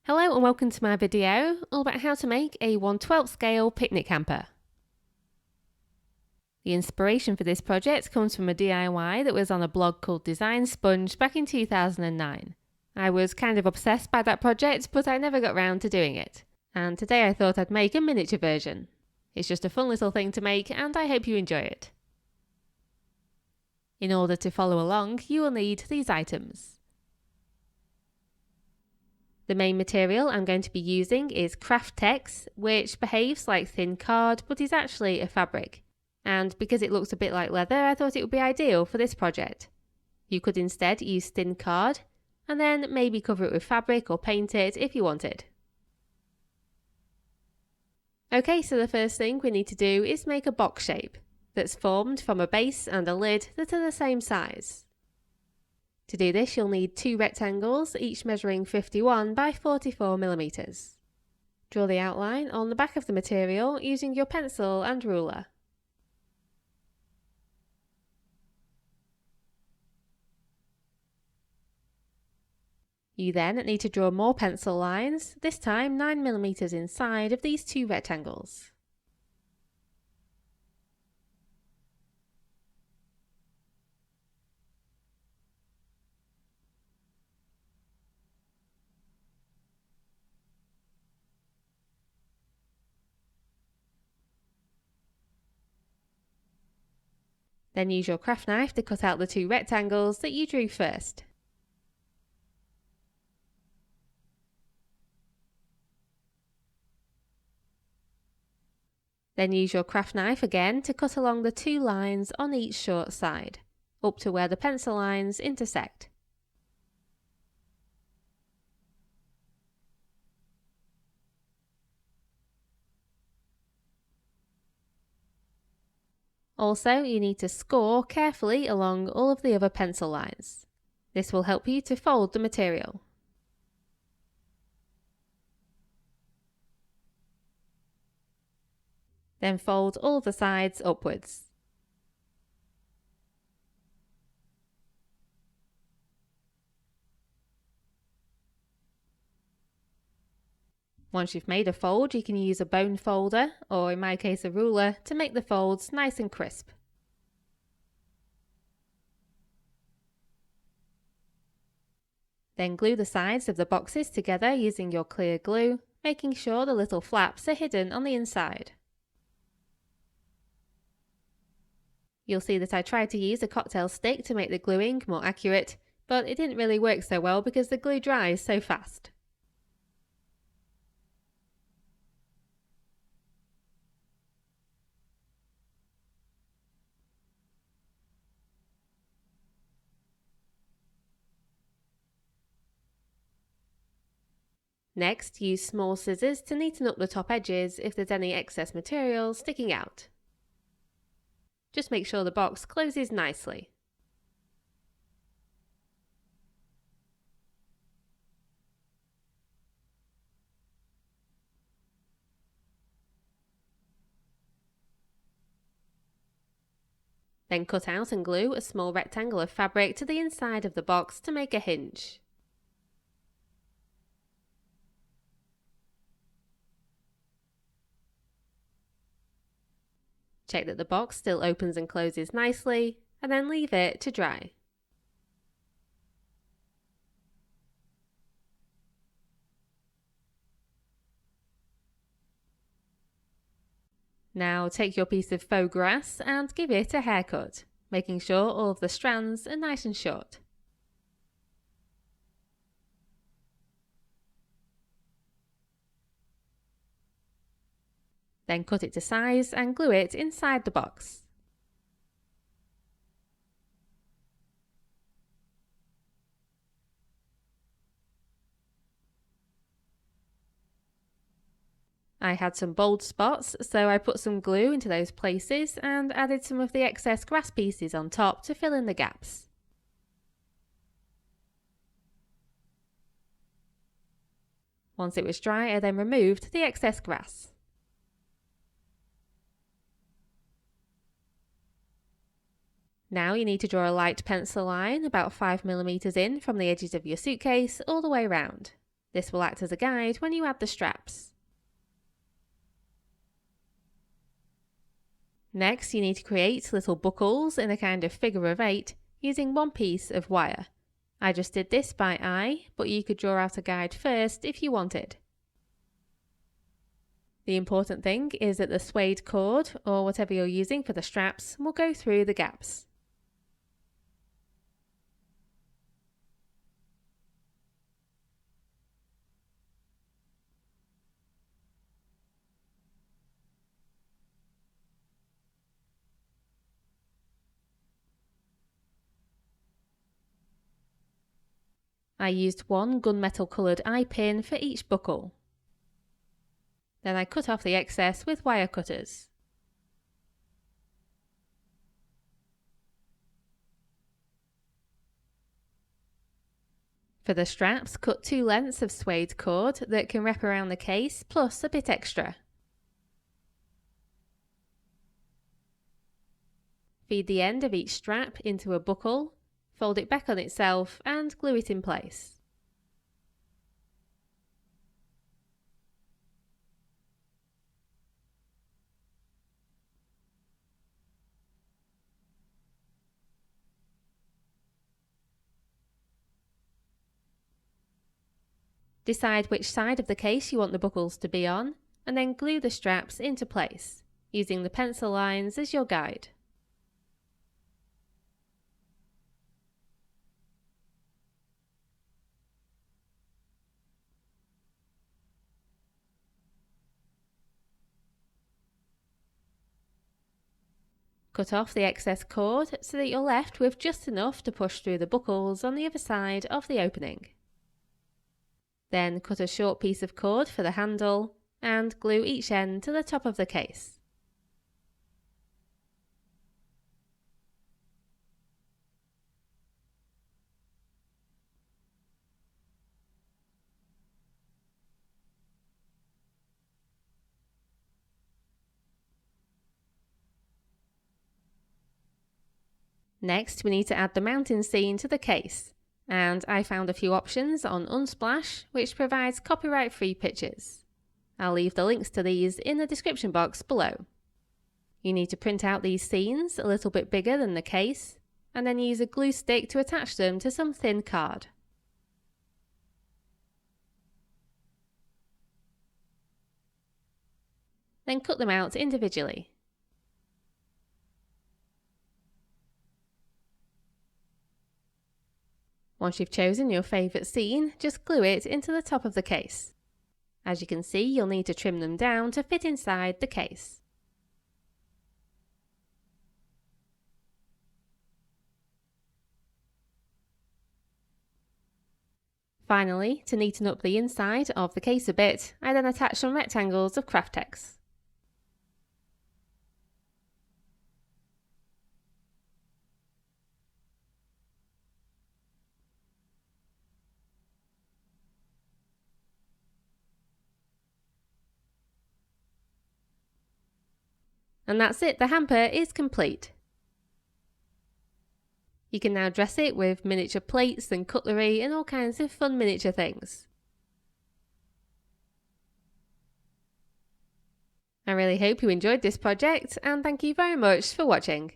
Hello and welcome to my video all about how to make a 1/12 scale picnic hamper. The inspiration for this project comes from a DIY that was on a blog called Design Sponge back in 2009. I was kind of obsessed by that project, but I never got round to doing it. And today I thought I'd make a miniature version. It's just a fun little thing to make and I hope you enjoy it. In order to follow along, you will need these items. The main material I'm going to be using is Kraft-tex, which behaves like thin card but is actually a fabric. And because it looks a bit like leather, I thought it would be ideal for this project. You could instead use thin card and then maybe cover it with fabric or paint it if you wanted. Okay, so the first thing we need to do is make a box shape that's formed from a base and a lid that are the same size. To do this, you'll need two rectangles, each measuring 51 by 44 millimeters. Draw the outline on the back of the material using your pencil and ruler. You then need to draw more pencil lines, this time 9 millimeters inside of these two rectangles. Then use your craft knife to cut out the two rectangles that you drew first. Then use your craft knife again to cut along the two lines on each short side, up to where the pencil lines intersect. Also, you need to score carefully along all of the other pencil lines. This will help you to fold the material. Then fold all of the sides upwards. Once you've made a fold, you can use a bone folder, or in my case a ruler, to make the folds nice and crisp. Then glue the sides of the boxes together using your clear glue, making sure the little flaps are hidden on the inside. You'll see that I tried to use a cocktail stick to make the gluing more accurate, but it didn't really work so well because the glue dries so fast. Next, use small scissors to neaten up the top edges if there's any excess material sticking out. Just make sure the box closes nicely. Then cut out and glue a small rectangle of fabric to the inside of the box to make a hinge. Check that the box still opens and closes nicely, and then leave it to dry. Now take your piece of faux grass and give it a haircut, making sure all of the strands are nice and short. Then cut it to size and glue it inside the box. I had some bold spots, so I put some glue into those places and added some of the excess grass pieces on top to fill in the gaps. Once it was dry, I then removed the excess grass. Now you need to draw a light pencil line about 5 millimeters in from the edges of your suitcase all the way around. This will act as a guide when you add the straps. Next, you need to create little buckles in a kind of figure of 8 using one piece of wire. I just did this by eye, but you could draw out a guide first if you wanted. The important thing is that the suede cord, or whatever you're using for the straps, will go through the gaps. I used one gunmetal coloured eye pin for each buckle. Then I cut off the excess with wire cutters. For the straps, cut 2 lengths of suede cord that can wrap around the case, plus a bit extra. Feed the end of each strap into a buckle, fold it back on itself and glue it in place. Decide which side of the case you want the buckles to be on, and then glue the straps into place, using the pencil lines as your guide. Cut off the excess cord so that you're left with just enough to push through the buckles on the other side of the opening. Then cut a short piece of cord for the handle and glue each end to the top of the case. Next, we need to add the mounting scene to the case, and I found a few options on Unsplash, which provides copyright-free pictures. I'll leave the links to these in the description box below. You need to print out these scenes a little bit bigger than the case, and then use a glue stick to attach them to some thin card. Then cut them out individually. Once you've chosen your favourite scene, just glue it into the top of the case. As you can see, you'll need to trim them down to fit inside the case. Finally, to neaten up the inside of the case a bit, I then attach some rectangles of Kraft-tex. And that's it, the hamper is complete. You can now dress it with miniature plates and cutlery and all kinds of fun miniature things. I really hope you enjoyed this project, and thank you very much for watching.